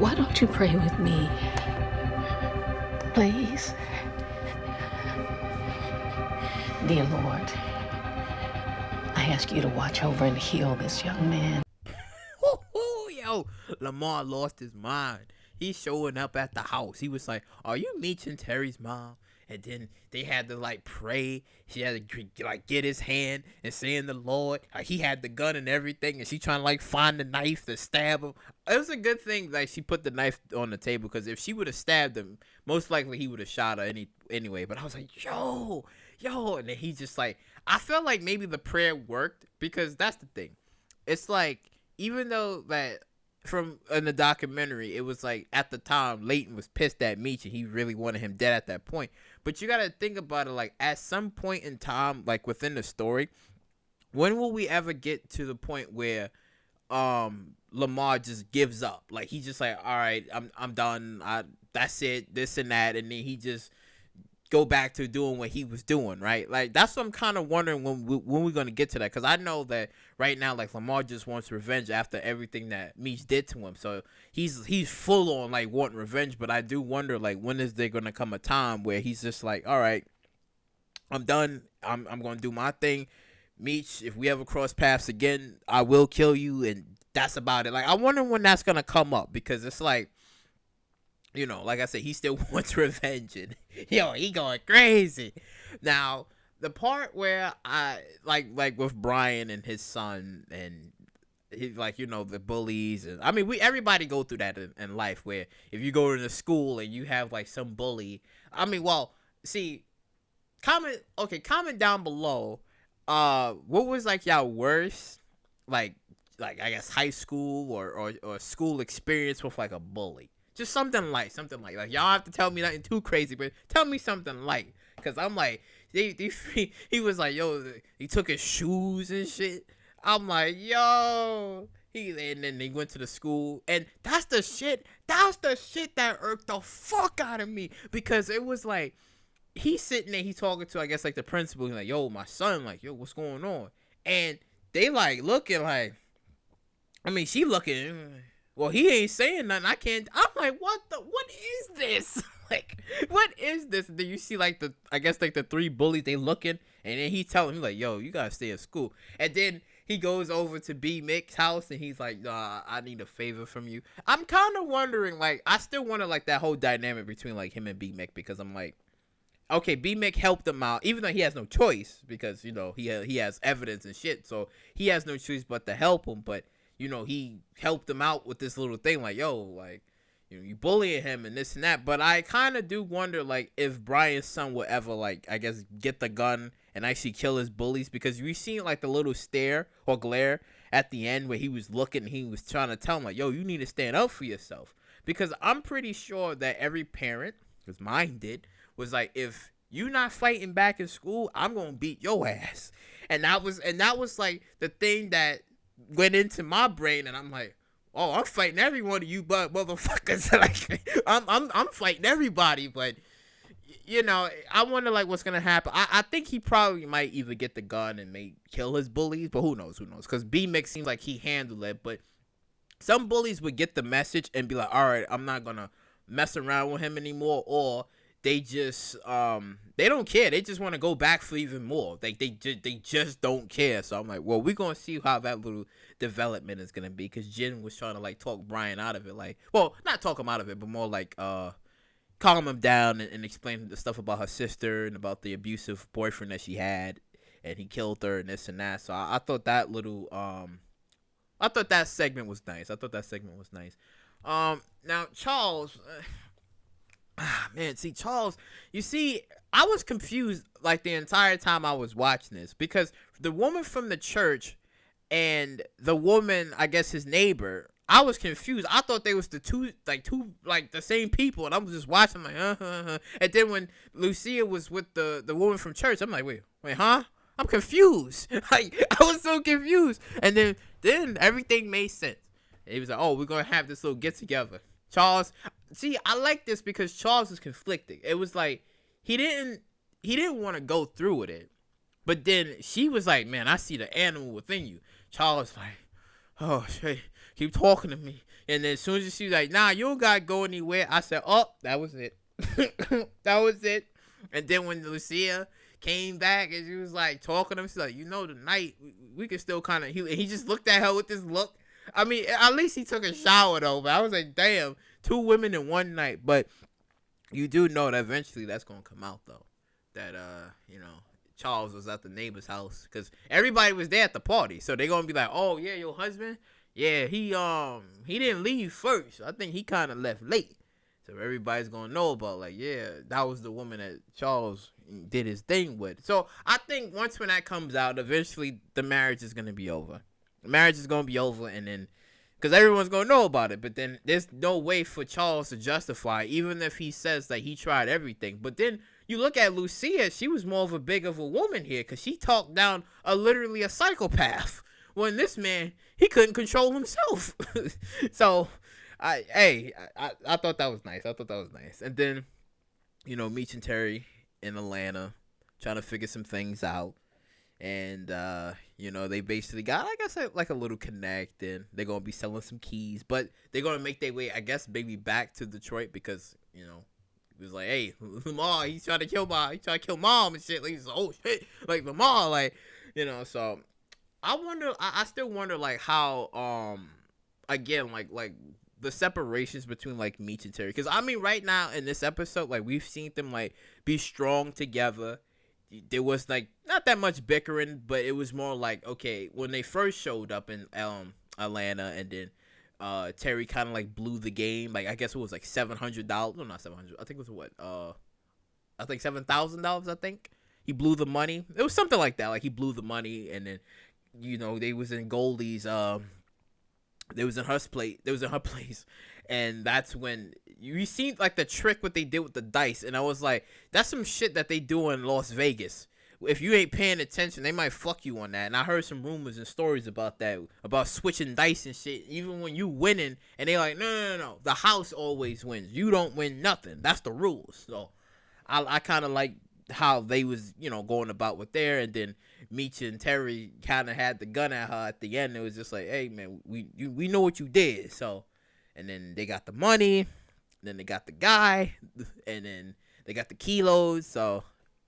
Why don't you pray with me? Please. Dear Lord, I ask you to watch over and heal this young man. Yo, Lamar lost his mind. He's showing up at the house. He was like, "Are you Meech and Terry's mom?" And then they had to like pray. She had to like get his hand and saying the Lord. He had the gun and everything, and she trying to like find the knife to stab him. It was a good thing like she put the knife on the table, because if she would have stabbed him, most likely he would have shot her anyway. But I was like, yo, and then he just like, I felt like maybe the prayer worked, because that's the thing. It's like, even though that from in the documentary, it was like at the time Leighton was pissed at Meech and he really wanted him dead at that point. But you gotta think about it, like at some point in time, like within the story, when will we ever get to the point where Lamar just gives up? Like he's just like, all right, I'm done. That's it, this and that, and then he just go back to doing what he was doing, right? Like that's what I'm kind of wondering when we're gonna get to that, because I know that right now, like Lamar just wants revenge after everything that Meech did to him, so he's full on like wanting revenge. But I do wonder, like, when is there gonna come a time where he's just like, all right, I'm done. I'm gonna do my thing. Meech, if we ever cross paths again, I will kill you, and that's about it. Like I wonder when that's gonna come up, because it's like, you know, like I said, he still wants revenge, and yo, he going crazy. Now, the part where I like with Brian and his son, and he, like, you know, the bullies, and I mean, everybody go through that in life, where if you go to the school and you have like some bully. I mean, well, see, comment down below. What was like y'all worst, like I guess high school or school experience with like a bully? Just something like y'all don't have to tell me nothing too crazy, but tell me something like, because I'm like, he was like, yo, he took his shoes and shit. I'm like, yo, and then they went to the school, and that's the shit that irked the fuck out of me, because it was like, he's sitting there, he's talking to, I guess, like the principal. He's like, yo, my son, like, yo, what's going on? And they like looking like, I mean, she looking, well, he ain't saying nothing. I can't. I'm like, what is this? Like, what is this? And then you see like I guess like the three bullies, they looking, and then he telling me like, yo, you gotta stay at school. And then he goes over to B Mick's house, and he's like, nah, I need a favor from you. I'm kind of wondering, like, I still wonder like that whole dynamic between like him and B Mick, because I'm like, okay, B Mick helped him out, even though he has no choice, because, you know, he has evidence and shit, so he has no choice but to help him. But, you know, he helped him out with this little thing, like, yo, like, you know, you bullying him and this and that. But I kind of do wonder, like, if Brian's son would ever, like, I guess, get the gun and actually kill his bullies, because we seen, like, the little stare or glare at the end where he was looking, he was trying to tell him, like, yo, you need to stand up for yourself. Because I'm pretty sure that every parent, because mine did, was like, if you not fighting back in school, I'm gonna beat your ass. And that was like the thing that went into my brain, and I'm like, oh, I'm fighting every one of you motherfuckers. Like, I'm fighting everybody. But, you know, I wonder like what's gonna happen. I think he probably might either get the gun and may kill his bullies, but who knows, because B Mix seems like he handled it. But some bullies would get the message and be like, all right, I'm not gonna mess around with him anymore, or they just they don't care. They just want to go back for even more. Like they just don't care. So I'm like, well, we're gonna see how that little development is gonna be, because Jen was trying to like talk Brian out of it, like, well, not talk him out of it, but more like calm him down and explain the stuff about her sister and about the abusive boyfriend that she had, and he killed her and this and that. So I thought that little I thought that segment was nice. Now Charles. Man, see, Charles, you see, I was confused like the entire time I was watching this, because the woman from the church and the woman, I guess his neighbor, I was confused. I thought they was the two the same people, and I was just watching like, And then when Lucia was with the woman from church, I'm like, wait, huh? I'm confused. Like, I was so confused. And then everything made sense. He was like, oh, we're gonna have this little get together. Charles, see, I like this because Charles is conflicted. It was like he didn't want to go through with it, but then she was like, "Man, I see the animal within you." Charles like, "Oh shit, keep talking to me." And then as soon as she was like, nah, you don't gotta go anywhere, I said, oh, that was it. That was it. And then when Lucia came back and she was like talking to him, she's like, tonight we can still kind of. He just looked at her with this look. I mean, at least he took a shower though. But I was like, damn, 2 women in one night. But you do know that eventually that's gonna come out though. That Charles was at the neighbor's house because everybody was there at the party, so they're gonna be like, oh yeah, your husband, yeah, he didn't leave first. I think he kind of left late. So everybody's gonna know about, like, yeah, that was the woman that Charles did his thing with. So I think once when that comes out, eventually the marriage is gonna be over. The marriage is gonna be over, and then because everyone's gonna know about it. But then there's no way for Charles to justify, even if he says that he tried everything. But then you look at Lucia; she was more of a big of a woman here because she talked down literally a psychopath. When this man, he couldn't control himself. So. I thought that was nice. And then, Meech and Terry in Atlanta trying to figure some things out. And, they basically got, I guess, like a little connect. And they're going to be selling some keys. But they're going to make their way, I guess, maybe back to Detroit because, it was like, hey, Lamar, he's trying to kill mom and shit. Like, he's like, oh, shit. Like, Lamar, like, so I wonder, I still wonder, like, how, again, like, the separations between like Meech and Terry, because I mean right now in this episode, like we've seen them like be strong together. There was like not that much bickering, but it was more like, okay, when they first showed up in Atlanta, and then Terry kind of like blew the game. Like I guess it was like $700. No, not 700. I think it was what I think $7,000. I think he blew the money. It was something like that. Like he blew the money, and then they was in Goldie's There was in her place, and that's when you seen like the trick what they did with the dice, and I was like, that's some shit that they do in Las Vegas. If you ain't paying attention, they might fuck you on that. And I heard some rumors and stories about that, about switching dice and shit. Even when you winning, and they like, no, the house always wins. You don't win nothing. That's the rules. So I kind of like how they was going about with there, and then Meech and Terry kind of had the gun at her at the end. It was just like, hey man, we know what you did. So, and then they got the money, then they got the guy, and then they got the kilos. So,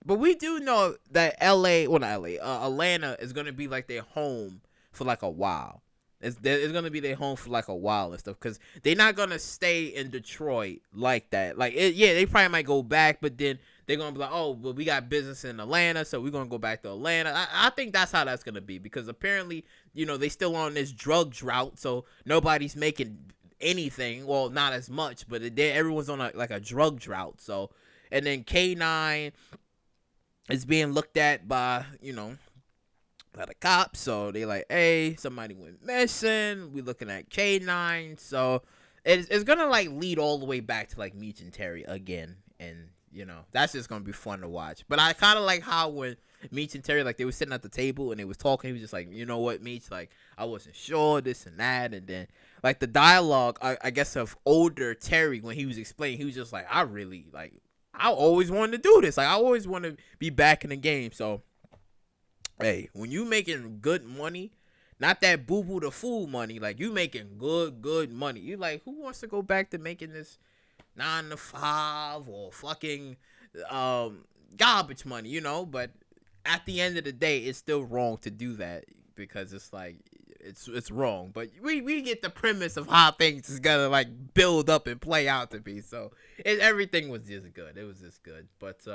but we do know that Atlanta is gonna be like their home for like a while. It's gonna be their home for like a while and stuff, because they're not gonna stay in Detroit like that. Like they probably might go back, but then they're gonna be like, oh, well, we got business in Atlanta, so we're gonna go back to Atlanta. I think that's how that's gonna be, because apparently, they still on this drug drought, so nobody's making anything. Well, not as much, but everyone's on a drug drought. So, and then K9 is being looked at by by the cops. So they like, hey, somebody went missing. We looking at K9. So it's gonna like lead all the way back to like Meech and Terry again, and that's just gonna be fun to watch. But I kind of like how when Meech and Terry, like, they were sitting at the table and they was talking, he was just like, you know what, Meech, like, I wasn't sure, this and that. And then like the dialogue, I guess, of older Terry, when he was explaining, he was just like, I always wanted to do this. Like, I always want to be back in the game. So hey, when you making good money, not that boo-boo the fool money, like you making good money, you like, who wants to go back to making this 9 to 5 or fucking garbage money, but at the end of the day, it's still wrong to do that, because it's like it's wrong. But we get the premise of how things is gonna like build up and play out to be. So everything was just good. It was just good. But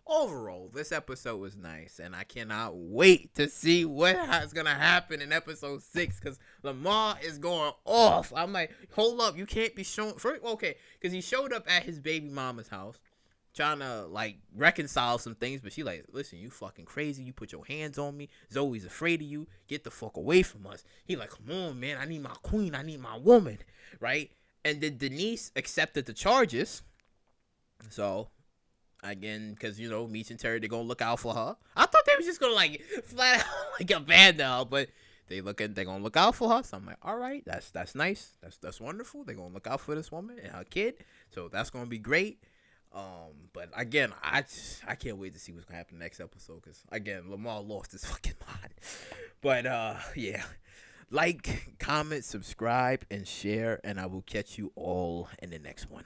overall, this episode was nice, and I cannot wait to see what's gonna happen in episode 6, because Lamar is going off. I'm like, hold up, you can't be showing first, okay, because he showed up at his baby mama's house trying to like reconcile some things, but she like, listen, you fucking crazy, you put your hands on me, Zoe's afraid of you, get the fuck away from us. He like, come on man, I need my queen, I need my woman, right? And then Denise accepted the charges. So again, because Meech and Terry, they're gonna look out for her. I thought they were just gonna like flat out like abandon her, but they're gonna look out for her. So I'm like, all right, that's nice, that's wonderful. They're gonna look out for this woman and her kid, so that's gonna be great. But again, I can't wait to see what's gonna happen next episode, because again, Lamar lost his fucking mind. But yeah, Like, comment, subscribe, and share, and I will catch you all in the next one.